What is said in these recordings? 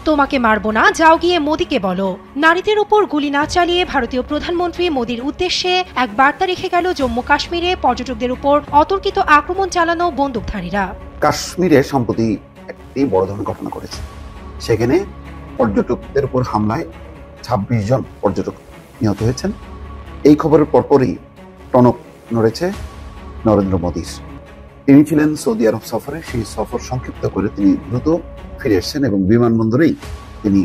তোমাকে মারবো না, যাও গিয়ে মোদিকে বলো। নারীদের উপর গুলি না চালিয়ে ভারতীয় প্রধানমন্ত্রী মোদির উদ্দেশ্যে এক বার্তা রেখে গেল জম্মু কাশ্মীরে পর্যটকদের উপর অতর্কিত আক্রমণ চালানো বন্দুকধারীরা। কাশ্মীরে সম্প্রতি একটি বড় ধরনের ঘটনা ঘটেছে। সেখানে পর্যটকদের উপর হামলায় ২৬ জন পর্যটক নিহত হয়েছেন। এই খবরের পরপরই টনক নড়েছে নরেন্দ্র মোদীর। তিনি ছিলেন সৌদি আরব সফরে, সেই সফর সংক্ষিপ্ত করে তিনি দ্রুত ফিরে এসেছেন এবং বিমানবন্দরেই তিনি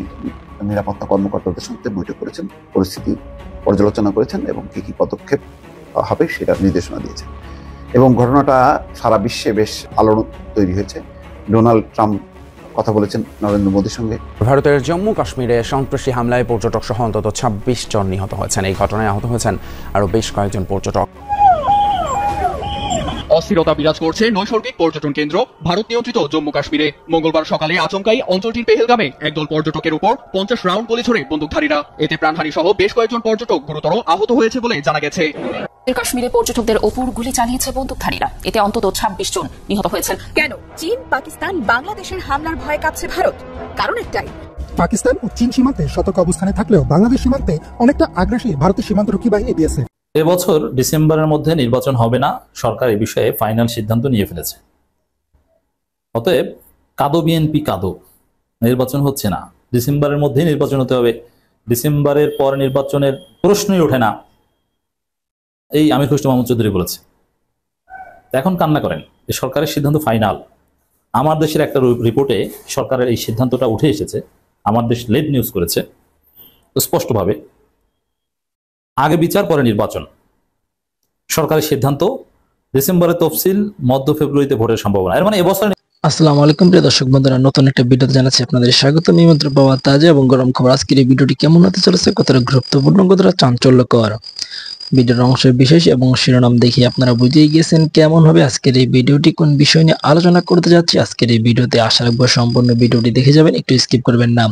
নিরাপত্তা কর্মকর্তাদের সঙ্গে বৈঠক করেছেন, পরিস্থিতি পর্যালোচনা করেছেন এবং কি কি পদক্ষেপ হবে সেটার নির্দেশনা দিয়েছেন। এবং ঘটনাটা সারা বিশ্বে বেশ আলোড়ন তৈরি হয়েছে। ডোনাল্ড ট্রাম্প কথা বলেছেন নরেন্দ্র মোদীর সঙ্গে। ভারতের জম্মু কাশ্মীরে সন্ত্রাসী হামলায় পর্যটক সহ অন্তত ২৬ জন নিহত হয়েছেন। এই ঘটনায় আহত হয়েছেন আরও বেশ কয়েকজন পর্যটক। অস্থিরতা বিরাজ করছে নৈসর্গিক পর্যটন কেন্দ্র ভারত নিয়ন্ত্রিত জম্মু কাশ্মীরে। মঙ্গলবার সকালে আচমকাই অঞ্চলটির পেহেলগামে একদল পর্যটকের উপর ৫০ রাউন্ড গুলি ছোড়ে বন্দুকধারীরা। এতে প্রাণহানি সহ বেশ কয়েকজন পর্যটক গুরুতর আহত হয়েছে বলে জানা গেছে। কাশ্মীরে পর্যটকদের ওপর গুলি চালিয়েছে বন্দুকধারীরা। এতে অন্তত ২৬ জন নিহত হয়েছেন। কেন চীন, পাকিস্তান, বাংলাদেশের হামলার ভয়ে কাঁপছে ভারত? কারণ একটাই, পাকিস্তান ও চীন সীমান্তে সতর্ক অবস্থানে থাকলেও বাংলাদেশ সীমান্তে অনেকটা আগ্রাসী ভারতের সীমান্তরক্ষী বাহিনী বিএসএফ। এবছর ডিসেম্বরের মধ্যে নির্বাচন হবে না, সরকার এ বিষয়ে ফাইনাল সিদ্ধান্ত নিয়ে ফেলেছে। অতএব কাদো বিএনপি কাদো, নির্বাচন হচ্ছে না, ডিসেম্বরের মধ্যে নির্বাচন হতে হবে, ডিসেম্বরের পর নির্বাচনের প্রশ্নই ওঠে না, এই আমির খসরু মাহমুদ চৌধুরী বলেছে। এখন কান্না করেন, এই সরকারের সিদ্ধান্ত ফাইনাল। আমার দেশের একটা রিপোর্টে সরকারের এই সিদ্ধান্তটা উঠে এসেছে, আমার দেশ লেড নিউজ করেছে স্পষ্টভাবে, আগে বিচার পরে নির্বাচন। সরকারের সিদ্ধান্ত ডিসেম্বরে তফসিল, মধ্য ফেব্রুয়ারিতে ভোটের সম্ভাবনা। এর মানে এবছর। আসসালামু আলাইকুম প্রিয় দর্শক বন্ধুরা, নতুন একটা ভিডিওতে জানাচ্ছি আপনাদের স্বাগত। আমি মাত্র পাওয়া তাজা এবং গরম খবর। আজকের এই ভিডিওটি কেমন হতে চলেছে, কতটা গুরুত্বপূর্ণ, কতটা চাঞ্চল্যকর, ভিডিওর অংশ বিশেষ এবং শিরোনাম দেখে আপনারা বুঝেই গেছেন কেমন হবে আজকের এই ভিডিওটি, কোন বিষয় নিয়ে আলোচনা করতে যাচ্ছি আজকের এই ভিডিওতে। আশা রাখবো সম্পূর্ণ ভিডিওটি দেখে যাবেন, একটু স্কিপ করবেন না।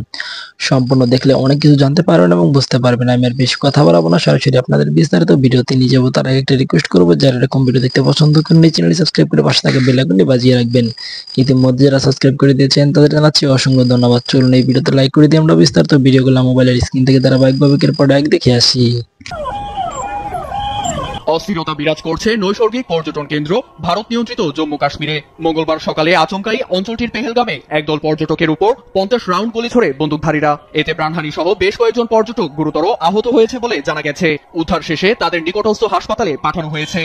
সম্পূর্ণ দেখলে অনেক কিছু জানতে পারবেন এবং বুঝতে পারবেন। আমি আর বেশি কথা বাড়াবো না, সরাসরি আপনাদের বিস্তারিত ভিডিওতে নিয়ে যাবো। তার আগে একটা রিকোয়েস্ট করবো, যারা এরকম ভিডিও দেখতে পছন্দ করেন এই চ্যানেলটি সাবস্ক্রাইব করে পাশে থাকা বেল আইকনটি বাজিয়ে রাখবেন। ইতিমধ্যে যারা সাবস্ক্রাইব করে দিয়েছেন তাদের জানাচ্ছি অসংখ্য ধন্যবাদ। চলুন এই ভিডিওতে লাইক করে দিয়ে আমরা বিস্তারিত ভিডিওগুলো মোবাইলের স্ক্রিন থেকে ধারাবাহিকভাবে একের পর এক দেখে আসি। অস্থিরতা বিরাজ করছে নৈসর্গিক পর্যটন কেন্দ্র ভারত নিয়ন্ত্রিত জম্মু কাশ্মীরে। মঙ্গলবার সকালে আচমকাই অঞ্চলটির পেহেলগামে একদল পর্যটকের উপর ৫০ রাউন্ড গুলি ছোড়ে বন্দুকধারীরা। এতে প্রাণহানি সহ বেশ কয়েকজন পর্যটক গুরুতর আহত হয়েছে বলে জানা গেছে। উদ্ধার শেষে তাদের নিকটস্থ হাসপাতালে পাঠানো হয়েছে।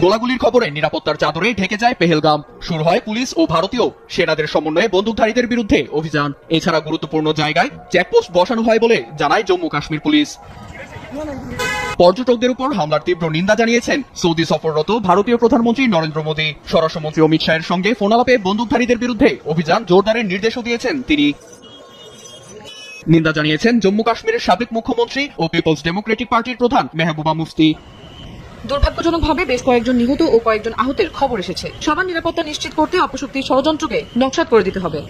গোলাগুলির খবরে নিরাপত্তার চাদরে ঢেকে যায় পেহেলগাম। শুরু হয় পুলিশ ও ভারতীয় সেনাদের সমন্বয়ে বন্দুকধারীদের বিরুদ্ধে অভিযান। এছাড়া গুরুত্বপূর্ণ জায়গায় চেকপোস্ট বসানো হয় বলে জানায় জম্মু কাশ্মীর পুলিশ। পর্যটকদের উপর হামলার তীব্র নিন্দা জানিয়েছেন সৌদি সফররত ভারতীয় প্রধানমন্ত্রী নরেন্দ্র মোদী। স্বরাষ্ট্রমন্ত্রী অমিত শাহের সঙ্গে ফোনালাপে বন্দুকধারীদের বিরুদ্ধে অভিযান জোরদারের নির্দেশও দিয়েছেন তিনি। নিন্দা জানিয়েছেন জম্মু কাশ্মীরের সাবেক মুখ্যমন্ত্রী ও পিপলস ডেমোক্রেটিক পার্টির প্রধান মেহবুবা মুফতি। দুর্ভাগ্যজনকভাবে বেশ কয়েকজন নিহত ও কয়েকজন আহতের খবর এসেছে। সবার নিরাপত্তা নিশ্চিত করতে অপশক্তির ষড়যন্ত্রকে নকশাত করে দিতে হবে।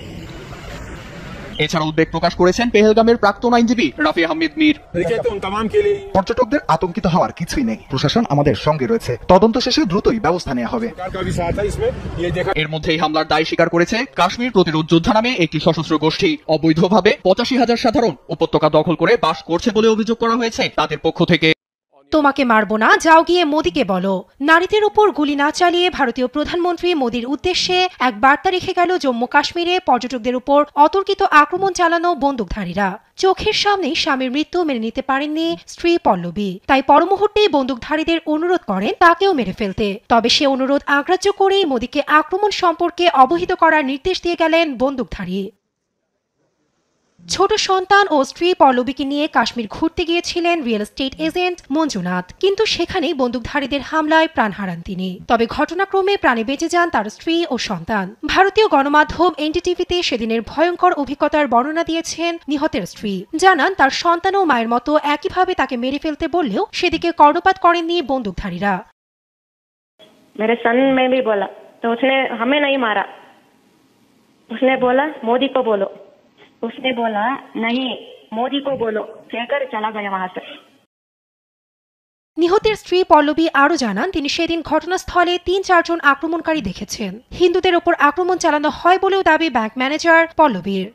এছাড়া উদ্বেগ প্রকাশ করেছেন পেহেলগামের প্রাক্তন আইনজীবী রাফি আহমেদ মীর। পর্যটকদের আতঙ্কিত হওয়ার কিছুই নেই, প্রশাসন আমাদের সঙ্গে রয়েছে, তদন্ত শেষে দ্রুতই ব্যবস্থা নেওয়া হবে। এর মধ্যেই হামলার দায় স্বীকার করেছে কাশ্মীর প্রতিরোধ যোদ্ধা নামে একটি সশস্ত্র গোষ্ঠী। অবৈধভাবে ৮৫,০০০ সাধারণ উপত্যকা দখল করে বাস করছে বলে অভিযোগ করা হয়েছে তাদের পক্ষ থেকে। তোমাকে মারবো না, যাও গিয়ে মোদিকে বলো। নারীদের উপর গুলি না চালিয়ে ভারতীয় প্রধানমন্ত্রী মোদির উদ্দেশ্যে এক বার্তা রেখে গেল জম্মু কাশ্মীরে পর্যটকদের উপর অতর্কিত আক্রমণ চালানো বন্দুকধারীরা। চোখের সামনেই স্বামীর মৃত্যু মেনে নিতে পারেননি স্ত্রী পল্লবী, তাই পরমুহূর্তেই বন্দুকধারীদের অনুরোধ করেন তাকেও মেরে ফেলতে। তবে সে অনুরোধ অগ্রাহ্য করেই মোদিকে আক্রমণ সম্পর্কে অবহিত করার নির্দেশ দিয়ে গেলেন বন্দুকধারী। ছোট সন্তান ও স্ত্রী পল্লবীকে নিয়ে কাশ্মীর ঘুরতে গিয়েছিলেন রিয়েল এস্টেট এজেন্ট মঞ্জুনাথ, কিন্তু সেখানেই বন্দুকধারীদের হামলায় প্রাণ হারান তিনি। তবে ঘটনাক্রমে প্রাণে বেঁচে যান তার স্ত্রী ও সন্তান। ভারতীয় গণমাধ্যম এনডিটিভিতে সেদিনের ভয়ঙ্কর অভিজ্ঞতার বর্ণনা দিয়েছেন নিহতের স্ত্রী। জানান তার সন্তান ও মায়ের মতো একইভাবে তাকে মেরে ফেলতে বললেও সেদিকে কর্ণপাত করেননি বন্দুকধারীরা। मेरे सन में भी बोला तो उसने हमें नहीं मारा, उसने बोला मोदी को बोलो, उसने बोला नहीं मोदी को बोलो, कहकर चला गया वहां से। নিহতের স্ত্রী পল্লবী আরও জানান, তিনি সেদিন ঘটনাস্থলে ৩-৪ জন আক্রমণকারী দেখেছেন। হিন্দুদের ওপর আক্রমণ চালানো হয় বলেও দাবি ব্যাংক ম্যানেজার পল্লবীর।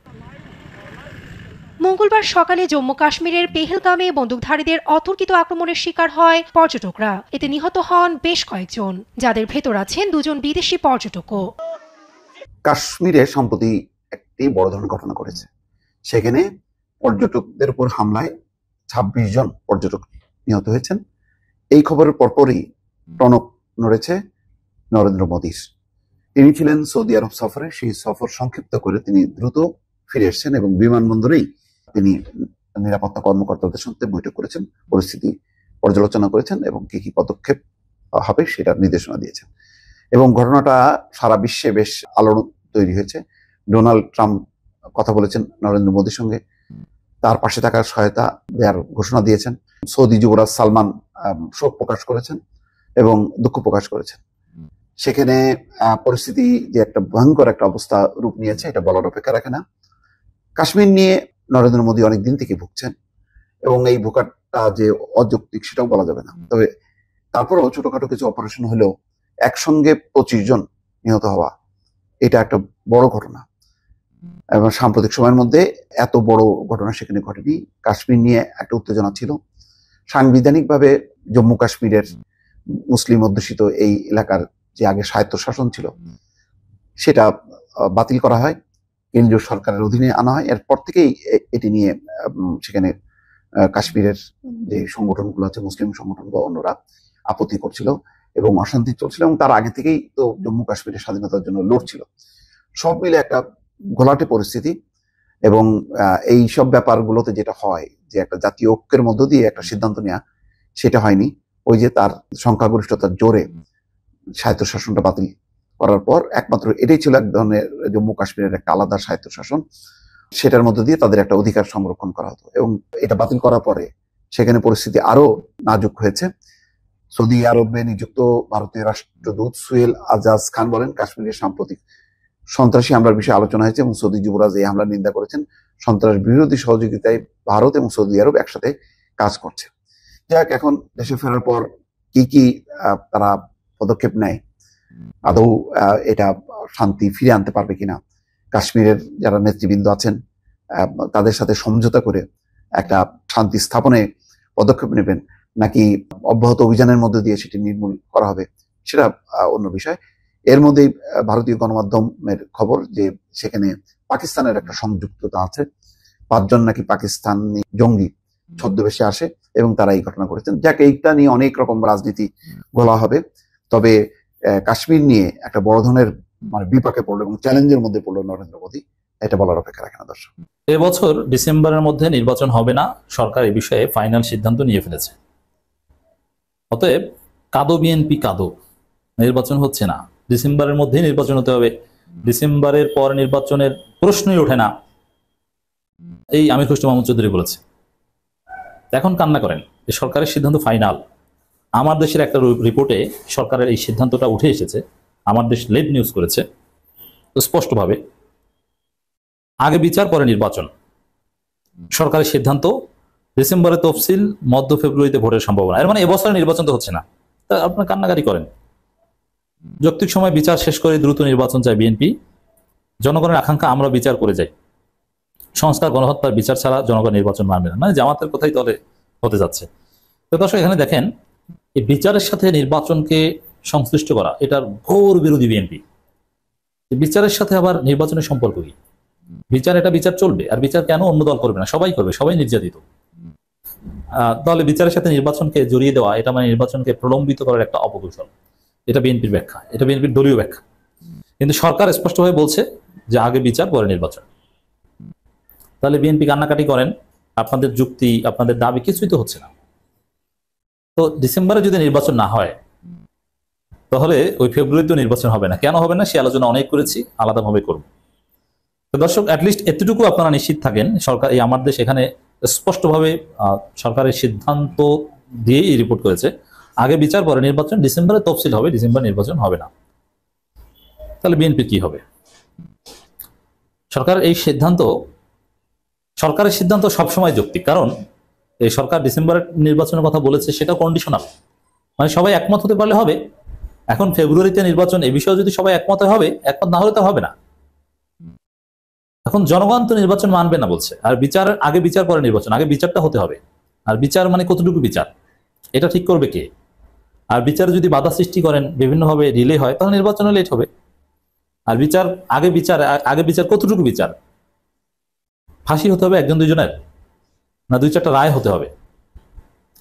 মঙ্গলবার সকালে জম্মু কাশ্মীরের পেহেলগামে বন্দুকধারীদের অতর্কিত আক্রমণের শিকার হয় পর্যটকরা। এতে নিহত হন বেশ কয়েকজন, যাদের ভেতর আছেন 2 জন বিদেশি পর্যটকও। কাশ্মীরে সম্প্রতি একটি বড় ধরনের ঘটনা করেছে। সেখানে পর্যটকদের উপর হামলায় 26 জন পর্যটক নিহত হয়েছেন। এই খবরের পরপরই টনক নড়েছে নরেন্দ্র মোদীর। তিনি ছিলেন সৌদি আরব সফরে, সেই সফর সংক্ষিপ্ত করে তিনি দ্রুত ফিরে এসেছেন এবং বিমানবন্দরেই তিনি নিরাপত্তা কর্মকর্তাদের সাথে বৈঠক করেছেন, পরিস্থিতি পর্যালোচনা করেছেন এবং কি কি পদক্ষেপ হবে সেটার নির্দেশনা দিয়েছেন। এবং ঘটনাটা সারা বিশ্বে বেশ আলোড়ন তৈরি হয়েছে। ডোনাল্ড ট্রাম্প কথা বলেছেন নরেন্দ্র মোদীর সঙ্গে, তার পাশে থাকার সহায়তা দেওয়ার ঘোষণা দিয়েছেন। সৌদি যুবরাজ সালমান শোক প্রকাশ করেছেন এবং দুঃখ প্রকাশ করেছেন। সেখানে পরিস্থিতি যে একটা ভয়ঙ্কর একটা অবস্থা রূপ নিয়েছে এটা বলার অপেক্ষা রাখে না। কাশ্মীর নিয়ে নরেন্দ্র মোদী অনেকদিন থেকে ভুগছেন এবং এই ভোকাটা যে অযৌক্তিক সেটাও বলা যাবে না। তবে তারপরেও ছোটখাটো কিছু অপারেশন হলেও একসঙ্গে 25 জন নিহত হওয়া এটা একটা বড় ঘটনা এবং সাম্প্রতিক সময়ের মধ্যে এত বড় ঘটনা সেখানে ঘটেনি। কাশ্মীর নিয়ে একটা উত্তেজনা ছিল। সাংবিধানিকভাবে জম্মু কাশ্মীরের মুসলিম অধ্যুষিত এই এলাকার যে আগে স্বায়ত্তশাসন ছিল সেটা বাতিল করা হয়, কেন্দ্রীয় সরকারের অধীনে আনা হয়। এরপর থেকেই এটি নিয়ে সেখানে কাশ্মীরের যে সংগঠনগুলো আছে, মুসলিম সংগঠন বা অন্যরা আপত্তি করছিল এবং অশান্তি চলছিল এবং তার আগে থেকেই তো জম্মু কাশ্মীরের স্বাধীনতার জন্য লড়ছিল। সব মিলে একটা ঘোলাটে পরিস্থিতি এবং এই সব ব্যাপারগুলোতে যেটা হয় যে একটা জাতীয় ঐক্যের মধ্য দিয়ে একটা সিদ্ধান্ত নেওয়া, সেটা হয়নি। ওই যে তার সংখ্যাগরিষ্ঠতার জোরে স্বায়ত্তশাসনটা বাতিল করার পর একমাত্র এটাই ছিল এক ধরনের জম্মু কাশ্মীরের একটা আলাদা স্বায়ত্তশাসন, সেটার মধ্যে দিয়ে তাদের একটা অধিকার সংরক্ষণ করা হতো এবং এটা বাতিল করার পরে সেখানে পরিস্থিতি আরো নাজুক হয়েছে। সৌদি আরবে নিযুক্ত ভারতীয় রাষ্ট্রদূত সুহেল আজাজ খান বলেন, কাশ্মীরের সাম্প্রতিক সন্ত্রাসী হামলার বিষয়ে আলোচনা হয়েছে এবং সৌদি যুবরাজ এই হামলার নিন্দা করেছেন। সন্ত্রাস বিরোধী সহযোগিতায় ভারত এবং সৌদি আরব একসাথে কাজ করছে। যাক, এখন দেশে ফেরার পর কি কি তারা পদক্ষেপ নেয়, আদৌ এটা শান্তি ফিরে আনতে পারবে কিনা, কাশ্মীরের যারা নেতৃবৃন্দ আছেন তাদের সাথে সমঝোতা করে একটা শান্তি স্থাপনে পদক্ষেপ নেবেন নাকি অব্যাহত অভিযানের মধ্যে দিয়ে সেটি নির্মূল করা হবে, সেটা অন্য বিষয়। এর মধ্যেই ভারতীয় গণমাধ্যমের খবর যে সেখানে পাকিস্তানের একটা সংযুক্ততা আছে, 5 জন নাকি পাকিস্তানি জঙ্গি ছদ্মবেশে আসে এবং তারা এই ঘটনা করেছেন। যাকে এইটা নিয়ে অনেক রকম রাজনীতি বলা হবে, তবে কাশ্মীর নিয়ে একটা বড় ধরনের বিপাকে পড়লো এবং চ্যালেঞ্জের মধ্যে পড়লো নরেন্দ্র মোদী, এটা বলার অপেক্ষা রাখে না। দর্শক, এবছর ডিসেম্বরের মধ্যে নির্বাচন হবে না, সরকার এই বিষয়ে ফাইনাল সিদ্ধান্ত নিয়ে ফেলেছে। অতএব কাদো বিএনপি কাদো, নির্বাচন হচ্ছে না, ডিসেম্বরের মধ্যে নির্বাচন হতে হবে, ডিসেম্বরের পর নির্বাচনের প্রশ্নই ওঠে না, এই আমির খসরু মাহমুদ চৌধুরী বলেছে। এখন কান্না করেন, এই সরকারের সিদ্ধান্ত ফাইনাল। আমার দেশের একটা রিপোর্টে সরকারের এই সিদ্ধান্তটা উঠে এসেছে, আমার দেশ লেড নিউজ করেছে স্পষ্টভাবে, আগে বিচার পরে নির্বাচন। সরকারের সিদ্ধান্ত ডিসেম্বরে তফসিল, মধ্য ফেব্রুয়ারিতে ভোটের সম্ভাবনা। এর মানে এবছর নির্বাচন তো হচ্ছে না, তা আপনার কান্নাকারি করেন। যৌক্তিক সময় বিচার শেষ করে দ্রুত নির্বাচন চায় বিএনপি। জনগণের আকাঙ্ক্ষা আমরা বিচার করে যাই, সংস্কার গণহত্যার বিচার ছাড়া জনগণ নির্বাচন মানবে না, মানে জামাতের কথাই তলে হতে যাচ্ছে। তো দর্শক, এখানে দেখেন এই বিচারের সাথে নির্বাচনকে সংশ্লিষ্ট করা, এটার ঘোর বিরোধী বিএনপি। বিচারের সাথে আবার নির্বাচনের সম্পর্ক কি? বিচার, এটা বিচার চলবে, আর বিচার কেন অন্য দল করবে না? সবাই করবে, সবাই নির্যাতিত। তাহলে বিচারের সাথে নির্বাচনকে জড়িয়ে দেওয়া, এটা মানে নির্বাচনকে প্রলম্বিত করার একটা অপকৌশল। এটা বিএনপির ব্যাখ্যা, এটা বিএনপির দলীয় ব্যাখ্যা। কিন্তু সরকার স্পষ্টভাবে বলছে যে আগে বিচার পরে নির্বাচন। তাহলে বিএনপি কান্নাকাটি করেন, আপনাদের যুক্তি, আপনাদের দাবি কিছুই তো হচ্ছে না। তো ডিসেম্বরে যদি নির্বাচন না হয় তাহলে ওই ফেব্রুয়ারিতেও নির্বাচন হবে না। কেন হবে না সে আলোচনা অনেক করেছি, আলাদাভাবে করব। তো দর্শক, অ্যাটলিস্ট এতটুকু আপনারা নিশ্চিত থাকেন, সরকার এই আমার দেশ এখানে স্পষ্টভাবে সরকারের সিদ্ধান্ত দিয়েই রিপোর্ট করেছে আগে বিচার পরে নির্বাচন, ডিসেম্বরে তফসিল হবে, ডিসেম্বর নির্বাচন হবে না। তাহলে বিএনপি কি হবে? সরকারের সিদ্ধান্ত সবসময় যৌক্তিক, কারণ এই সরকার ডিসেম্বরের নির্বাচনের কথা বলেছে সেটা কন্ডিশনাল, মানে সবাই একমত হতে পারলে হবে। এখন ফেব্রুয়ারিতে নির্বাচন, এই বিষয়ে যদি সবাই একমত হবে, একমত না হলে তো হবে না। এখন জনগণ তো নির্বাচন মানবে না বলছে, আর বিচার আগে বিচার পরে নির্বাচন, আগে বিচারটা হতে হবে। আর বিচার মানে কতটুকু বিচার এটা ঠিক করবে কে? আর বিচারে যদি বাধা সৃষ্টি করেন, বিভিন্নভাবে ডিলে হয়, তাহলে নির্বাচনে লেট হবে। আর আগে বিচার কতটুকু বিচার? ফাঁসি হতে হবে একজন দুইজনের, না 2-4টা রায় হতে হবে?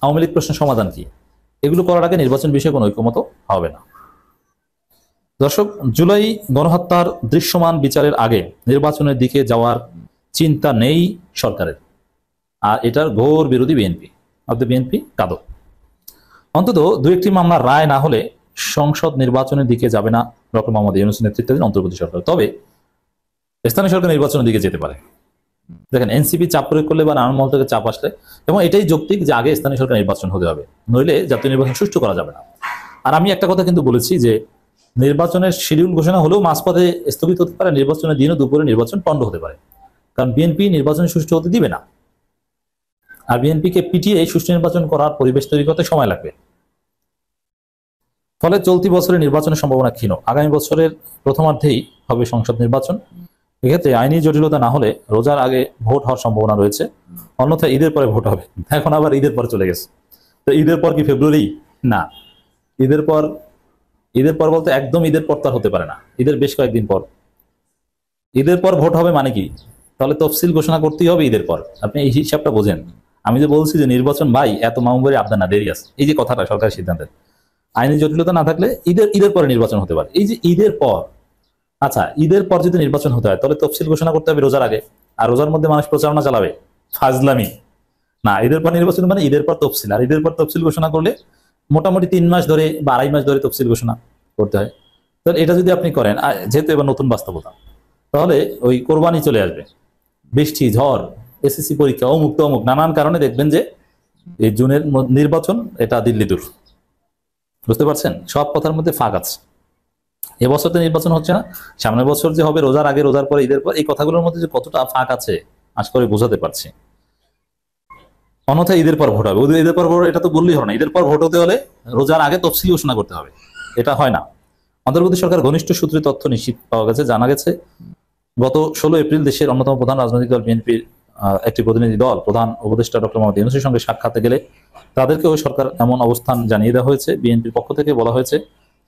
আওয়ামী লীগ প্রশ্নের সমাধান কি? এগুলো করার আগে নির্বাচন বিষয়ে কোনো ঐকমত হবে না। দর্শক, জুলাই গণহত্যার দৃশ্যমান বিচারের আগে নির্বাচনের দিকে যাওয়ার চিন্তা নেই সরকারের, আর এটার ঘোর বিরোধী বিএনপি। অর্থাৎ বিএনপি কাঁদো। অন্তত 2-1টি মামলার রায় না হলে সংসদ নির্বাচনের দিকে যাবে না ডক্টর মোহাম্মদ ইউনূস নেতৃত্বাধীন অন্তর্বর্তী সরকার। তবে স্থানীয় সরকার নির্বাচনের দিকে যেতে পারে। দেখেন, এনসিপি চাপ প্রয়োগ করলে বা নানান মহল থেকে চাপ আসলে, এবং এটাই যৌক্তিক যে আগে স্থানীয় সরকার নির্বাচন হতে হবে, নইলে জাতীয় নির্বাচন সুষ্ঠু করা যাবে না। আর আমি একটা কথা কিন্তু বলেছি যে নির্বাচনের শিডিউল ঘোষণা হলেও মাঝপথে স্থগিত হতে পারে, নির্বাচনের দিনও দুপুরে নির্বাচন পণ্ড হতে পারে, কারণ বিএনপি নির্বাচন সুষ্ঠু হতে দিবে না। আর বিএনপিকে পিটিয়ে সুষ্ঠু নির্বাচন করার পরিবেশ তৈরি করতে সময় লাগবে। ফলে চলতি বছরের নির্বাচনের সম্ভাবনা ক্ষীণ। আগামী বছরের প্রথমার্ধেই হবে সংসদ নির্বাচন। এক্ষেত্রে আইনি জটিলতা না হলে রোজার আগে ভোট হওয়ার সম্ভাবনা রয়েছে, অন্যথায় ঈদের পরে ভোট হবে। এখন আবার ঈদের পর চলে গেছে, তো ঈদের পর কি ফেব্রুয়ারি? না, ঈদের পর বলতে একদম ঈদের পর তার হতে পারে না, ঈদের বেশ কয়েকদিন পর। ঈদের পর ভোট হবে মানে কি? তাহলে তফসিল ঘোষণা করতেই হবে ঈদের পর। আপনি এই হিসাবটা বোঝেন। আমি যে বলছি যে নির্বাচন ভাই এত মামুবাড়ি আবদার না, দেরি আছে, এই যে কথাটা সরকারের সিদ্ধান্তের, আইনি জটিলতা না থাকলে ঈদের পরে নির্বাচন হতে পারে। এই যে ঈদের পর, আচ্ছা ঈদের পর যদি নির্বাচন হতে হয় তাহলে তফসিল ঘোষণা করতে হবে রোজার আগে, আর রোজার মধ্যে মানুষ প্রচারণা চালাবে, ফাজলামি না। ঈদের পর নির্বাচন মানে ঈদের পর তফসিল, আর ঈদের পর তফসিল ঘোষণা করলে মোটামুটি 3 মাস ধরে বা 2.5 মাস ধরে তফসিল ঘোষণা করতে হয়। তাহলে এটা যদি আপনি করেন, যেহেতু এবার নতুন বাস্তবতা, তাহলে ওই কোরবানি চলে আসবে, বৃষ্টি, ঝড়, এসএসসি পরীক্ষা, অমুক তমুক নানান কারণে দেখবেন যে এই জুনের নির্বাচন এটা দিল্লি দূর। বুঝতে পারছেন? সব কথার মধ্যে ফাঁক আছে। এবছর তো নির্বাচন হচ্ছে না, সামনের বছর যে হবে রোজার আগে, রোজার পরে, ঈদের পর, এই কথাগুলোর মধ্যে যে কতটা ফাঁক আছে আশা করে বোঝাতে পারছি। অন্যথায় ঈদের পর ভোট হবে, ঈদের পর ভোট এটা তো বললেই হবে না। ঈদের পর ভোট হতে হলে রোজার আগে তফসিল ঘোষণা করতে হবে, এটা হয় না। অন্তর্বর্তী সরকার ঘনিষ্ঠ সূত্রে তথ্য নিশ্চিত পাওয়া গেছে, জানা গেছে গত 16 এপ্রিল দেশের অন্যতম প্রধান রাজনৈতিক দল বিএনপির একটি প্রতিনিধি দল প্রধান উপদেষ্টা ডক্টর মোহাম্মদ ইউনূসের সঙ্গে সাক্ষাতে গেলে তাদেরকেও সরকার এমন অবস্থান জানিয়ে দেওয়া হয়েছে। বিএনপির পক্ষ থেকে বলা হয়েছে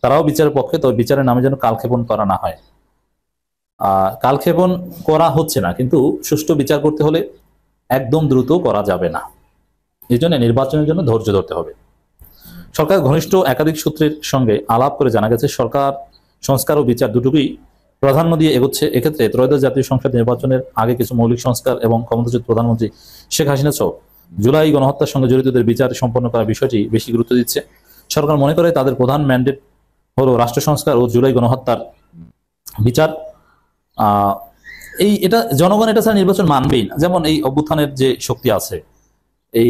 তারাও বিচারের পক্ষে, তবে বিচারের নামে যেন কালক্ষেপণ করা না হয়। কালক্ষেপণ করা হচ্ছে না, কিন্তু সুষ্ঠু বিচার করতে হলে একদম দ্রুত করা যাবে না। এই জন্য নির্বাচনের জন্য ধৈর্য ধরতে হবে। সরকার ঘনিষ্ঠ একাধিক সূত্রের সঙ্গে আলাপ করে জানা গেছে সরকার সংস্কার ও বিচার দুটোকেই প্রাধান্য দিয়ে এগোচ্ছে। এক্ষেত্রে ত্রয়োদশ জাতীয় সংসদ নির্বাচনের আগে কিছু মৌলিক সংস্কার এবং ক্ষমতাচ্যুত প্রধানমন্ত্রী শেখ হাসিনা সহ জুলাই গণহত্যার সঙ্গে জড়িতদের বিচার সম্পন্ন করার বিষয়টি বেশি গুরুত্ব দিচ্ছে। সরকার মনে করে তাদের প্রধান ম্যান্ডেট হলো রাষ্ট্র সংস্কার ও জুলাই গণহত্যার বিচার। এটা জনগণ এটা ছাড়া নির্বাচন মানবেই না। যেমন এই অভ্যুত্থানের যে শক্তি আছে, এই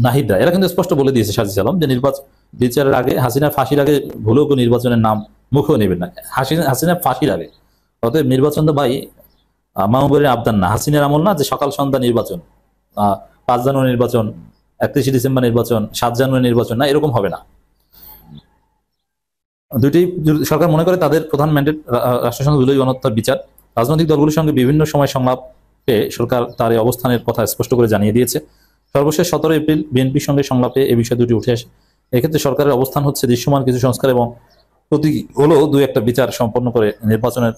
নাহিদরা, এরা কিন্তু স্পষ্ট বলে দিয়েছে সাজিদ আলম যে নির্বাচন বিচারের আগে, হাসিনা ফাঁসির আগে ভুলেও নির্বাচনের নাম মুখেও নেবেন না। হাসিনা ফাঁসির আগে, অতএব নির্বাচন তো ভাই মাহবুবের আবদান না, হাসিনার আমল না যে সকাল সন্ধ্যা নির্বাচন, 5 জানুয়ারি নির্বাচন, 31 ডিসেম্বর নির্বাচন, 7 জানুয়ারি নির্বাচন, না এরকম হবে না। দুইটি সরকার মনে করে তাদের প্রধান ম্যান্ডেট রাষ্ট্রসংঘ জুলাই গণহত্যার বিচার। রাজনৈতিক দলগুলোর সঙ্গে বিভিন্ন সময় সংলাপে সরকার তার এই অবস্থানের কথা স্পষ্ট করে জানিয়ে দিয়েছে। সর্বশেষ 17 এপ্রিল বিএনপির সঙ্গে সংলাপে এই বিষয় দুটি উঠে আসে। এক্ষেত্রে সরকারের অবস্থান হচ্ছে দৃশ্যমান কিছু সংস্কার এবং প্রতীকী হলেও 2-1টা বিচার সম্পন্ন করে নির্বাচনের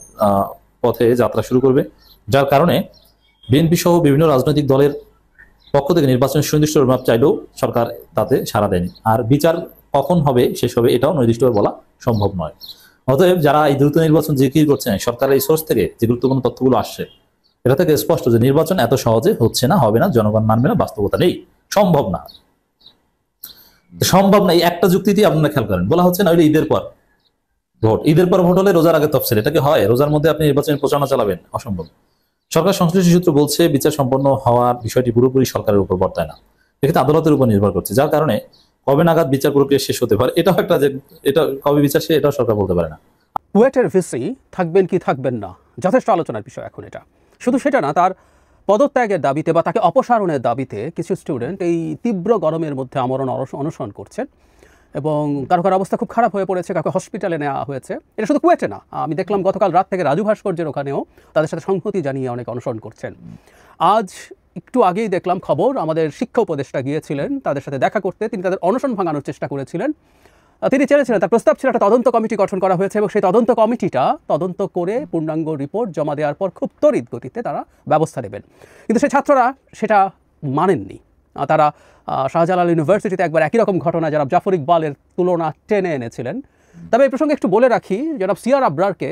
পথে যাত্রা শুরু করবে, যার কারণে বিএনপি সহ বিভিন্ন রাজনৈতিক দলের পক্ষ থেকে নির্বাচনের সুনির্দিষ্ট রোডম্যাপ চাইলেও সরকার তাতে সাড়া দেয়নি। আর বিচার কখন হবে শেষ হবে এটাও নির্দিষ্টভাবে বলা সম্ভব নয়। অতএব যারা এই দ্রুত নির্বাচন জিকির করছেন, সরকারের এই সোর্স থেকে যে গুরুত্বপূর্ণ তথ্যগুলো আসছে, এটা থেকে স্পষ্ট যে নির্বাচন এত সহজে হচ্ছে না, হবে না, জনগণ মানবে না, বাস্তবতা নেই, সম্ভব না। এই একটা যুক্তিতেই আপনারা খেয়াল করেন, বলা হচ্ছে না ওই ঈদের পর ভোট, ঈদের পর ভোট হলে রোজার আগে তফসিল, এটা কি হয়? রোজার মধ্যে আপনি নির্বাচনের প্রচারণা চালাবেন? অসম্ভব। সরকার সংশ্লিষ্ট সূত্র বলছে বিচার সম্পন্ন হওয়ার বিষয়টি পুরোপুরি সরকারের উপর বর্তায় না, এক্ষেত্রে আদালতের উপর নির্ভর করছে, যার কারণে কবে নাগাদ বিচার প্রক্রিয়া শেষ হতে পারে এটাও একটা, যে এটা কবে বিচার শেষ এটাও সরকার বলতে পারে না। কুয়েটের ভিসি থাকবেন কি থাকবেন না যথেষ্ট আলোচনার বিষয় এখন। এটা শুধু সেটা না, তার পদত্যাগের দাবিতে বা তাকে অপসারণের দাবিতে কিছু স্টুডেন্ট এই তীব্র গরমের মধ্যে আমরণ অনশন করছেন এবং কারো কারো অবস্থা খুব খারাপ হয়ে পড়েছে, কাউকে হসপিটালে নেওয়া হয়েছে। এটা শুধু কুয়েটে না, আমি দেখলাম গতকাল রাত থেকে রাজু ভাস্কর্যের ওখানেও তাদের সাথে সংহতি জানিয়ে অনেক অনশন করছেন। আজ একটু আগেই দেখলাম খবর, আমাদের শিক্ষা উপদেষ্টা গিয়েছিলেন তাদের সাথে দেখা করতে, তিনি তাদের অনশন ভাঙানোর চেষ্টা করেছিলেন। তিনি চেয়েছিলেন, তার প্রস্তাব ছিল একটা তদন্ত কমিটি গঠন করা হয়েছে এবং সেই তদন্ত কমিটিটা তদন্ত করে পূর্ণাঙ্গ রিপোর্ট জমা দেওয়ার পর খুব তড়িৎ গতিতে তারা ব্যবস্থা নেবেন। কিন্তু সেই ছাত্ররা সেটা মানেননি। তারা শাহজালাল ইউনিভার্সিটিতে একবার একই রকম ঘটনা জনাব জাফর ইকবালের তুলনা টেনে এনেছিলেন। তবে এই প্রসঙ্গে একটু বলে রাখি, জনাব সিআর আবরারকে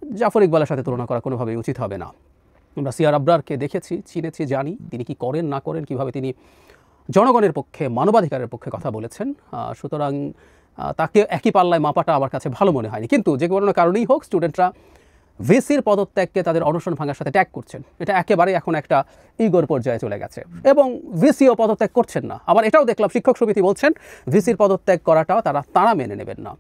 জাফর ইকবালের সাথে তুলনা করা কোনোভাবেই উচিত হবে না। আমরা সিআর আবরারকে দেখেছি, চিনেছি, জানি তিনি কি করেন না করেন, কীভাবে তিনি জনগণের পক্ষে, মানবাধিকারের পক্ষে কথা বলেছেন। সুতরাং তাকে একই পাল্লায় মাপাটা আমার কাছে ভালো মনে হয়নি। কিন্তু যে কোনো কারণেই হোক, স্টুডেন্টরা ভিসির পদত্যাগকে তাদের অনশন ভাঙার সাথে ট্যাগ করছেন। এটা একেবারে এখন একটা ইগোর পর্যায়ে চলে গেছে এবং ভিসিও পদত্যাগ করছেন না। আবার এটাও দেখলাম শিক্ষক সমিতি বলছেন ভিসির পদত্যাগ করাটাও তারা মেনে নেবেন না।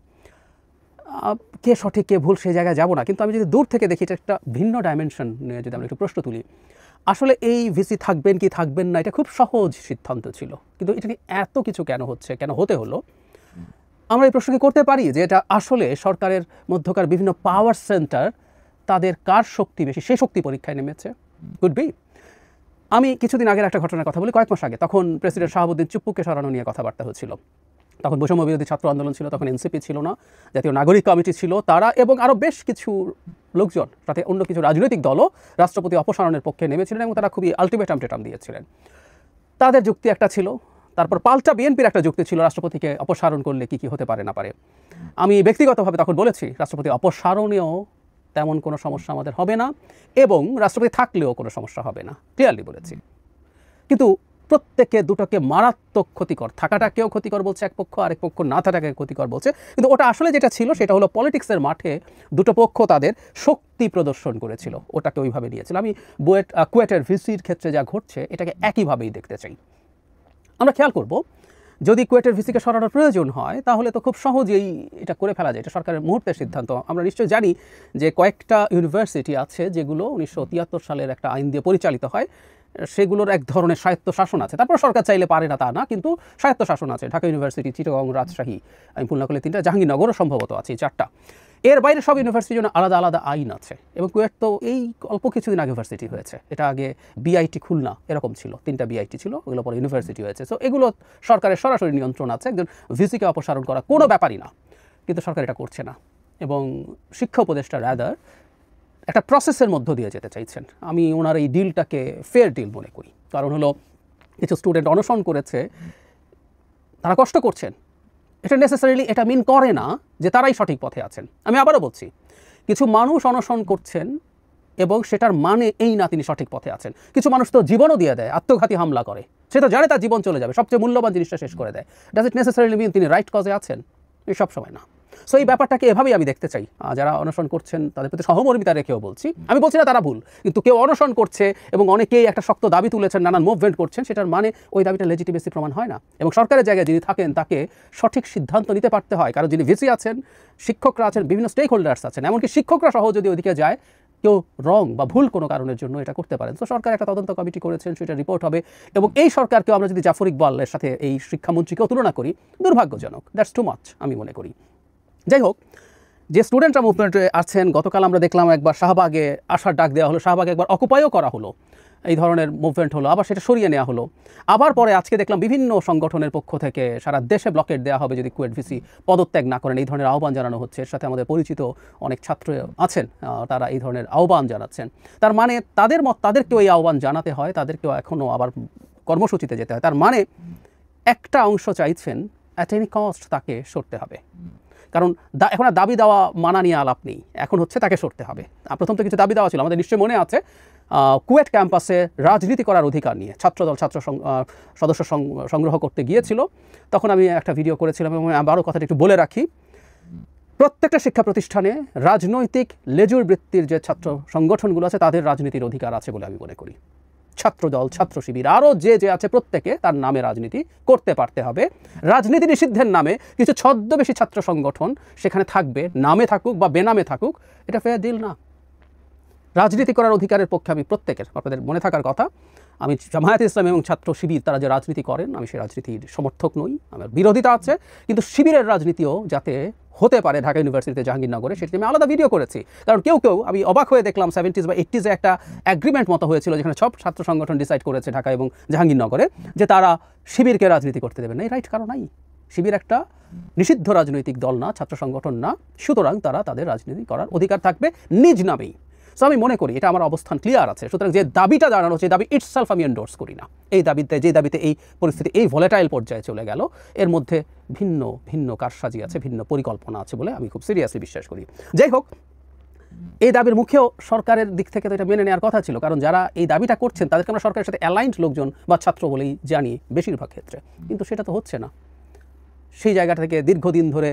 কে সঠিক কে ভুল সেই জায়গায় যাব না, কিন্তু আমি যদি দূর থেকে দেখি এটা একটা ভিন্ন ডাইমেনশন নিয়ে যদি আমরা একটু প্রশ্ন তুলি, আসলে এই ভিসি থাকবেন কি থাকবেন না এটা খুব সহজ সিদ্ধান্ত ছিল, কিন্তু এটা নিয়ে এত কিছু কেন হচ্ছে, কেন হতে হলো? আমরা এই প্রশ্নকে করতে পারি যে এটা আসলে সরকারের মধ্যকার বিভিন্ন পাওয়ার সেন্টার তাদের কার শক্তি বেশি সেই শক্তি পরীক্ষায় নেমেছে। Could be. আমি কিছুদিন আগের একটা ঘটনার কথা বলি, কয়েক মাস আগে, তখন প্রেসিডেন্ট শাহাবুদ্দিন চুপ্পুকে সরানো নিয়ে কথাবার্তা হচ্ছিল। তখন বৈষম্য বিরোধী ছাত্র আন্দোলন ছিল, তখন এনসিপি ছিল না, জাতীয় নাগরিক কমিটি ছিল, তারা এবং আরও বেশ কিছু লোকজন, সাথে অন্য কিছু রাজনৈতিক দলও রাষ্ট্রপতি অপসারণের পক্ষে নেমেছিলেন এবং তারা খুবই আলটিমেটাম দিয়েছিলেন। তাদের যুক্তি একটা ছিল, তারপর পাল্টা বিএনপির একটা যুক্তি ছিল রাষ্ট্রপতিকে অপসারণ করলে কি হতে পারে না পারে। আমি ব্যক্তিগতভাবে তখন বলেছি রাষ্ট্রপতি অপসারণেও তেমন কোনো সমস্যা আমাদের হবে না এবং রাষ্ট্রপতি থাকলেও কোনো সমস্যা হবে না, ক্লিয়ারলি বলেছি। কিন্তু প্রত্যেকে দুটোকে মারাত্মক ক্ষতিকর, থাকাটাকেও ক্ষতিকর বলছে এক পক্ষ, আরেক পক্ষ না থাকাকে ক্ষতিকর বলছে। কিন্তু ওটা আসলে যেটা ছিল সেটা হলো পলিটিক্সের মাঠে দুটো পক্ষ তাদের শক্তি প্রদর্শন করেছিল, ওটাকে ওইভাবে নিয়েছিল। আমি কুয়েটের ভিসির ক্ষেত্রে যা ঘটছে এটাকে একইভাবেই দেখতে চাই। আমরা খেয়াল করব, যদি কুয়েটের ভিসিকে সরানোর প্রয়োজন হয় তাহলে তো খুব সহজেই এটা করে ফেলা যায়, এটা সরকারের মুহূর্তের সিদ্ধান্ত। আমরা নিশ্চয়ই জানি যে কয়েকটা ইউনিভার্সিটি আছে যেগুলো 1973 সালের একটা আইন দিয়ে পরিচালিত হয়, সেগুলোর এক ধরনের স্বায়ত্ত শাসন আছে। তারপর সরকার চাইলে পারে না তা না, কিন্তু স্বায়ত্ত শাসন আছে। ঢাকা ইউনিভার্সিটি, চিটাগং, রাজশাহী, আমি ভুল না করলে 3টা, জাহাঙ্গীরনগরও সম্ভবত আছে 4টা। এর বাইরে সব ইউনিভার্সিটির জন্য আলাদা আলাদা আইন আছে এবং কুয়েট তো এই অল্প কিছুদিন আগে ইউনিভার্সিটি হয়েছে। এটা আগে বিআইটি খুলনা এরকম ছিল, 3টা বিআইটি ছিল, ওগুলো পরে ইউনিভার্সিটি হয়েছে। সো এগুলো সরকারের সরাসরি নিয়ন্ত্রণ আছে, একজন ভিসিকে অপসারণ করা কোনো ব্যাপারই না, কিন্তু সরকার এটা করছে না এবং শিক্ষা উপদেষ্টা রাদার একটা প্রসেসের মধ্য দিয়ে যেতে চাইছেন। আমি ওনার এই ডিলটাকে ফেয়ার ডিল মনে করি। কারণ হলো কিছু স্টুডেন্ট অনশন করেছে, তারা কষ্ট করছেন, এটা নেসেসারিলি এটা মিন করে না যে তারাই সঠিক পথে আছেন। আমি আবারও বলছি, কিছু মানুষ অনশন করছেন এবং সেটার মানে এই না তিনি সঠিক পথে আছেন। কিছু মানুষ তো জীবনও দিয়ে দেয়, আত্মঘাতী হামলা করে, সে তো জানে তার জীবন চলে যাবে, সবচেয়ে মূল্যবান জিনিসটা শেষ করে দেয়। ডাজ ইট নেসেসারিলি মিন তিনি রাইট কজে আছেন? এই সব সময় না। সো এই ব্যাপারটাকে এভাবেই আমি দেখতে চাই। যারা অনশন করছেন তাদের প্রতি সহমর্মিতা রেখেও বলছি, আমি বলছি না তারা ভুল, কিন্তু কেউ অনশন করছে এবং অনেকেই একটা শক্ত দাবি তুলেছেন, নানান মুভমেন্ট করছেন, সেটার মানে ওই দাবিটা লেজিটিমেসি প্রমাণ হয় না। এবং সরকারের জায়গায় যিনি থাকেন তাকে সঠিক সিদ্ধান্ত নিতে পারতে হয়, কারণ যিনি ভিসি আছেন, শিক্ষকরা আছেন, বিভিন্ন স্টেক হোল্ডার্স আছেন, এমনকি শিক্ষকরা সহ যদি ওদিকে যায়, কেউ রং বা ভুল কোনো কারণের জন্য এটা করতে পারেন। তো সরকার একটা তদন্ত কমিটি করেছেন, সেটা রিপোর্ট হবে এবং এই সরকারকেও আমরা যদি জাফর ইকবালের সাথে এই শিক্ষামন্ত্রীকেও তুলনা করি, দুর্ভাগ্যজনক, দ্যাটস টু মাচ আমি মনে করি। যাই হোক, যে স্টুডেন্টরা মুভমেন্টে আছেন, গতকাল আমরা দেখলাম একবার শাহবাগে আসার ডাক দেওয়া হলো, শাহবাগে একবার অকুপাইও করা হলো, এই ধরনের মুভমেন্ট হলো, আবার সেটা সরিয়ে নেওয়া হলো। আবার পরে আজকে দেখলাম বিভিন্ন সংগঠনের পক্ষ থেকে সারা দেশে ব্লকেট দেওয়া হবে যদি কুয়েট ভিসি পদত্যাগ না করেন, এই ধরনের আহ্বান জানানো হচ্ছে। এর সাথে আমাদের পরিচিত অনেক ছাত্র আছেন, তারা এই ধরনের আহ্বান জানাচ্ছেন। তার মানে তাদেরকেও এই আহ্বান জানাতে হয়, তাদেরকেও এখনও আবার কর্মসূচিতে যেতে হয়। তার মানে একটা অংশ চাইছেন অ্যাট এনি কস্ট তাকে সরতে হবে, কারণ এখন আর দাবি দেওয়া মানা নিয়ে আলাপ নেই, এখন হচ্ছে তাকে সরতে হবে। প্রথম তো কিছু দাবি দেওয়া ছিল, আমাদের নিশ্চয়ই মনে আছে, কুয়েট ক্যাম্পাসে রাজনীতি করার অধিকার নিয়ে ছাত্রদল সদস্য সংগ্রহ করতে গিয়েছিল। তখন আমি একটা ভিডিও করেছিলাম এবং আবারও কথাটা একটু বলে রাখি, প্রত্যেকটা শিক্ষা প্রতিষ্ঠানে রাজনৈতিক লেজুর বৃত্তির যে ছাত্র সংগঠনগুলো আছে তাদের রাজনীতির অধিকার আছে বলে আমি মনে করি। ছাত্রদল, ছাত্র শিবির, আরও যে আছে প্রত্যেকে তার নামে রাজনীতি করতে পারতে হবে। রাজনীতি নিষিদ্ধের নামে কিছু ছদ্মবেশী ছাত্র সংগঠন সেখানে থাকবে, নামে থাকুক বা বেনামে থাকুক, এটা ফেয়ার ডিল না। রাজনীতি করার অধিকারের পক্ষে আমি প্রত্যেকের, আপনাদের মনে থাকার কথা, আমি জামায়াতে ইসলাম এবং ছাত্র শিবির তারা যে রাজনীতি করেন আমি সেই রাজনীতির সমর্থক নই, আমার বিরোধিতা আছে, কিন্তু শিবিরের রাজনীতিও যাতে হতে পারে ঢাকা ইউনিভার্সিটিতে জাহাঙ্গীরনগরে সেটি আমি আলাদা ভিডিও করেছি। কারণ কেউ আমি অবাক হয়ে দেখলাম 70s বা 80s একটা অ্যাগ্রিমেন্ট মতো হয়েছিল যেখানে সব ছাত্র সংগঠন ডিসাইড করেছে ঢাকা এবং জাহাঙ্গীরনগরে যে তারা শিবিরকে রাজনীতি করতে দেবেন না। এই রাইট কারণ নাই, শিবির একটা নিষিদ্ধ রাজনৈতিক দল না, ছাত্র সংগঠন না, সুতরাং তারা তাদের রাজনীতি করার অধিকার থাকবে নিজ নামেই। সো আমি মনে করি এটা আমার অবস্থান ক্লিয়ার আছে। সুতরাং যে দাবিটা জানানো হচ্ছে, দাবি ইটসেলফ আমি এন্ডোর্স করি না। এই দাবিতে যে দাবিতে এই পরিস্থিতি এই ভোলেটাইল পর্যায়ে চলে গেল, এর মধ্যে ভিন্ন ভিন্ন কারসাজি আছে, ভিন্ন পরিকল্পনা আছে বলে আমি খুব সিরিয়াসলি বিশ্বাস করি। যাই হোক, এই দাবির মুখেও সরকারের দিক থেকে তো এটা মেনে নেওয়ার কথা ছিল, কারণ যারা এই দাবিটা করছেন তাদেরকে আমরা সরকারের সাথে অ্যালাইন্ড লোকজন বা ছাত্র বলেই জানি বেশিরভাগ ক্ষেত্রে, কিন্তু সেটা তো হচ্ছে না। সেই জায়গা থেকে দীর্ঘদিন ধরে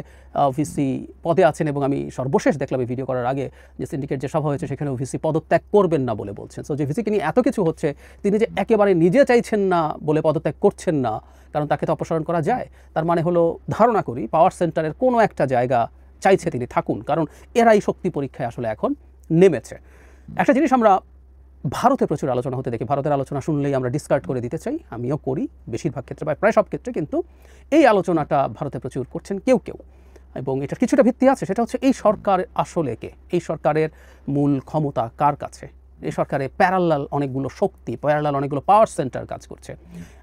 ভিসি পদে আছেন এবং আমি সর্বশেষ দেখলাম এই ভিডিও করার আগে যে সিন্ডিকেট যে সভা হয়েছে সেখানেও ভিসি পদত্যাগ করবেন না বলে বলছেন। সো যে ভিসিকে নিয়ে এত কিছু হচ্ছে, তিনি যে একেবারে নিজে চাইছেন না বলে পদত্যাগ করছেন না, কারণ তাকে তো অপসারণ করা যায়, তার মানে হলো ধারণা করি পাওয়ার সেন্টারের কোনো একটা জায়গা চাইছে তিনি থাকুন, কারণ এরাই শক্তি পরীক্ষায় আসলে এখন নেমেছে। একটা জিনিস আমরা ভারতে প্রচুর আলোচনা হতে দেখি, ভারতের আলোচনা শুনলেই আমরা ডিসকার্ড করে দিতে চাই, আমিও করি বেশিরভাগ ক্ষেত্রে বা প্রায় সব ক্ষেত্রে, কিন্তু এই আলোচনাটা ভারতে প্রচুর করছেন কেউ এবং এটার কিছুটা ভিত্তি আছে। সেটা হচ্ছে এই সরকার আসলে কে, এই সরকারের মূল ক্ষমতা কার কাছে, এই সরকারে প্যারালাল অনেকগুলো শক্তি, প্যারালাল অনেকগুলো পাওয়ার সেন্টার কাজ করছে।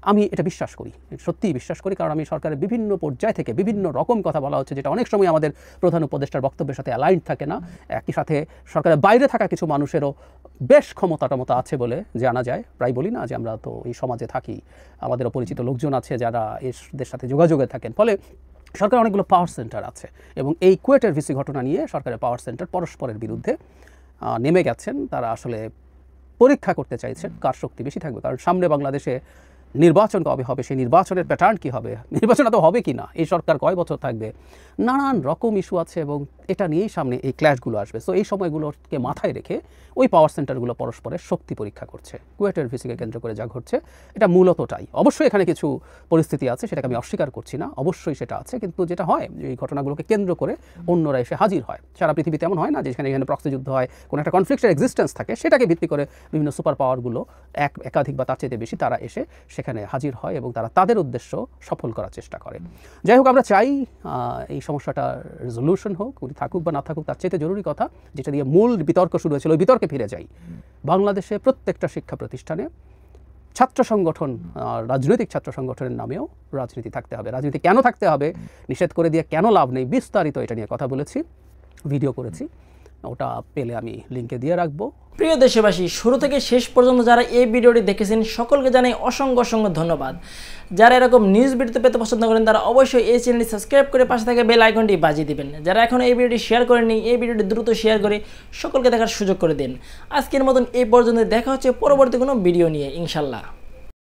আমি এটা বিশ্বাস করি, সত্যিই বিশ্বাস করি, কারণ আমি সরকারের বিভিন্ন পর্যায় থেকে বিভিন্ন রকম কথা বলা হচ্ছে যেটা অনেক সময় আমাদের প্রধান উপদেষ্টার বক্তব্যের সাথে অ্যালাইন্ড থাকে না। একই সাথে সরকারের বাইরে থাকা কিছু মানুষেরও বেশ ক্ষমতা আছে বলে জানা যায়। প্রায় বলি না যে আমরা তো এই সমাজে থাকি, আমাদেরও পরিচিত লোকজন আছে যারা এদের সাথে যোগাযোগে থাকেন, ফলে সরকার অনেকগুলো পাওয়ার সেন্টার আছে। এবং এই কুয়েটের ভিসি ঘটনা নিয়ে সরকারের পাওয়ার সেন্টার পরস্পরের বিরুদ্ধে নেমে গেছেন। তারা আসলে পরীক্ষা করতে চাইছেন কার শক্তি বেশি থাকবে, কারণ সামনে বাংলাদেশে নির্বাচন কবে হবে, সেই নির্বাচনের প্যাটার্ন কী হবে, নির্বাচন তো হবে কি না, এই সরকার কয় বছর থাকবে, নানান রকম ইস্যু আছে এবং এটা নিয়েই সামনে এই ক্ল্যাশগুলো আসবে। সো এই সময়গুলোকে মাথায় রেখে ওই পাওয়ার সেন্টারগুলো পরস্পরের শক্তি পরীক্ষা করছে। কুয়েটের ভিসিকে কেন্দ্র করে যা ঘটছে এটা মূলতটাই। অবশ্যই এখানে কিছু পরিস্থিতি আছে, সেটাকে আমি অস্বীকার করছি না, অবশ্যই সেটা আছে, কিন্তু যেটা হয় এই ঘটনাগুলোকে কেন্দ্র করে অন্যরা এসে হাজির হয়। সারা পৃথিবীতে এমন হয় না যে এখানে প্রক্সি যুদ্ধ হয়, কোনো একটা কনফ্লিক্টের এক্সিস্টেন্স থাকে, সেটাকে ভিত্তি করে বিভিন্ন সুপার পাওয়ারগুলো একাধিক বা তার চেয়ে বেশি তারা এসে সেখানে হাজির হয় এবং তারা তাদের উদ্দেশ্য সফল করার চেষ্টা করে। যাই হোক, আমরা চাই এই সমস্যাটা রেজলিউশন হোক, উনি থাকুক বা না থাকুক, তার চেয়ে জরুরি কথা যেটা দিয়ে মূল বিতর্ক শুরু হয়েছিল, ওই বিতর্কে ফিরে যাই। বাংলাদেশে প্রত্যেকটা শিক্ষা প্রতিষ্ঠানে ছাত্র সংগঠন, রাজনৈতিক ছাত্র সংগঠনের নামেও রাজনীতি থাকতে হবে। রাজনীতি কেন থাকতে হবে, নিষেধ করে দিয়ে কেন লাভ নেই, বিস্তারিত এটা নিয়ে কথা বলেছি, ভিডিও করেছি, ওটা পেলে আমি লিঙ্কে দিয়ে রাখবো। প্রিয় দেশবাসী, শুরু থেকে শেষ পর্যন্ত যারা এই ভিডিওটি দেখেছেন সকলকে জানাই অসংখ্য ধন্যবাদ। যারা এরকম নিউজ ভিডিও পেতে পছন্দ করেন তারা অবশ্যই এই চ্যানেলটি সাবস্ক্রাইব করে পাশে থাকা বেল আইকনটি বাজিয়ে দিবেন। যারা এখন এই ভিডিওটি শেয়ার করেননি, এই ভিডিওটি দ্রুত শেয়ার করে সকলকে দেখার সুযোগ করে দিন। আজকের মতন এই পর্যন্ত, দেখা হচ্ছে পরবর্তী কোনো ভিডিও নিয়ে ইনশাল্লাহ।